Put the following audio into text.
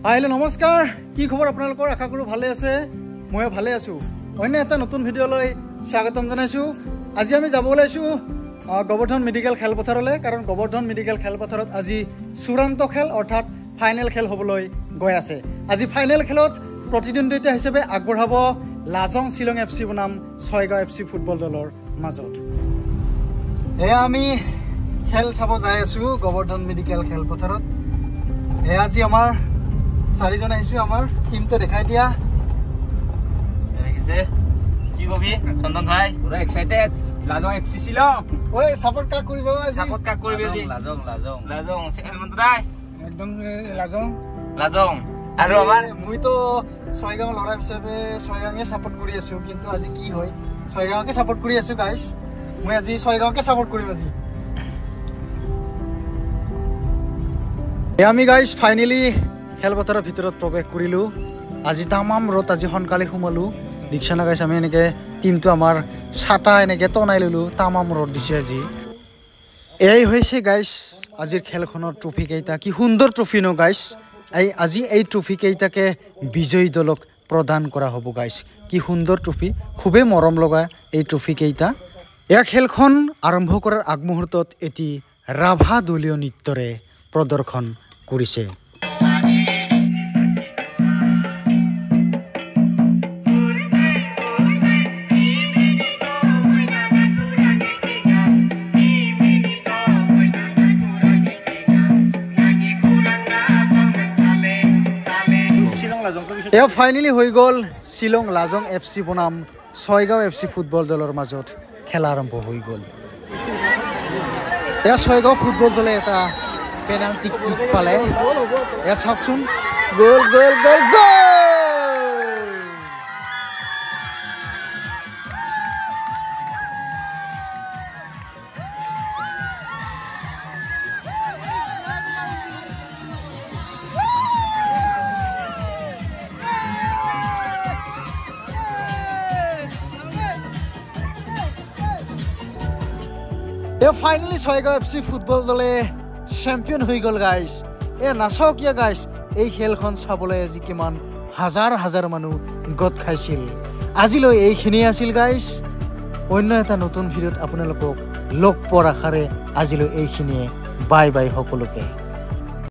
hello' নমস্কাৰ কি খবৰ আপোনালোকৰ আশা কৰোঁ ভালে আছে মই ভালে আছো অন্য এটা নতুন ভিডিঅ'লৈ স্বাগতম জনাইছো আজি আমি যাব ওলাইছো গোবৰ্ধন মেডিকেল খেলপথাৰলৈ কাৰণ গোবৰ্ধন মেডিকেল খেলপথাৰত আজি চূড়ান্ত খেল অৰ্থাৎ ফাইনেল খেল হ'বলৈ গৈ আছে আজি ফাইনেল খেলত প্ৰতিদ্বন্দ্বিতা হিচাপে আগবঢ়াব লাজং শিলং FC বনাম ছয়গাঁও FC ফুটবল দলৰ মাজত এয়া আমি খেল চাব যাই আছো গোবৰ্ধন মেডিকেল খেলপথাৰত এয়া আজি আমাৰ চাৰিজন আহিছো আমাৰ টিমটো দেখাই দিয়া দেখিছে কি কবি চন্দন ভাই পুৰা এক্সাইটেড লাজং FC শিলং ওই সাপোৰ্ট কাক কৰিব আজি সাপোৰ্ট কাক কৰিবি আজি লাজং হেমন্ত দাই একদম লাজং আৰু আমাৰ মইতো ছয়গাঁও লৰা হিচাপে ছয়গাঁওকে সাপোৰ্ট কৰি আছো কিন্তু আজি কি হয় ছয়গাঁওকে সাপোৰ্ট কৰি আছো গাইস মই আজি ছয়গাঁওকে সাপোৰ্ট কৰিম আজি আমি গাইস ফাইনালি খেলপথাৰৰ ভিতৰত প্ৰৱেশ কৰিলো আজি তামাম ৰত আজি সোনকালে সোমালো দিকছানা গাইছ আমি এনেকে টিমটো আমাৰ ছাটা এনেকে টনাই ললো তামাম ৰদ দিছে আজি এই হৈছে গাইছ আজিৰ খেলখনৰ ট্ৰফি কেইটা কি সুন্দৰ ট্ৰফি ন গাইছ আজি এই ট্ৰফি কেইটাকে বিজয়ী দলক প্ৰদান কৰা হ'ব গাইছ কি সুন্দৰ ট্ৰফি খুবেই মৰম লগা এই ট্ৰফি কেইটা এই খেলখন আৰম্ভ কৰাৰ আগমুহূৰ্তত এটি ৰাভা দলীয় নৃত্যৰে প্ৰদৰ্শন কৰিছে এয়া ফাইনালি হৈ গ'ল শিলং লাজং FC বনাম ছয়গাঁও FC ফুটবল দলৰ মাজত খেলা আৰম্ভ হৈ গ'ল এয়া ছয়গাঁও ফুটবল দলে এটা পেনাল্টি কিক পালে এয়া চাওকচোন গোল গোল গোল গোল ফাইনালি ছয়গাঁও FC ফুটবল দলে চেম্পিয়ন হৈ গ'ল গাইছ নাচাওক কিয় গাইছ এই খেলখন চাবলৈ আজি কিমান হাজাৰ হাজাৰ মানুহ গোট খাইছিল আজিলৈ এইখিনিয়ে আছিল গাইছ অন্য এটা নতুন ভিডিঅ'ত আপোনালোকক লগ পোৱাৰ আশাৰে আজিলৈ এইখিনিয়ে বাই বাই সকলোকে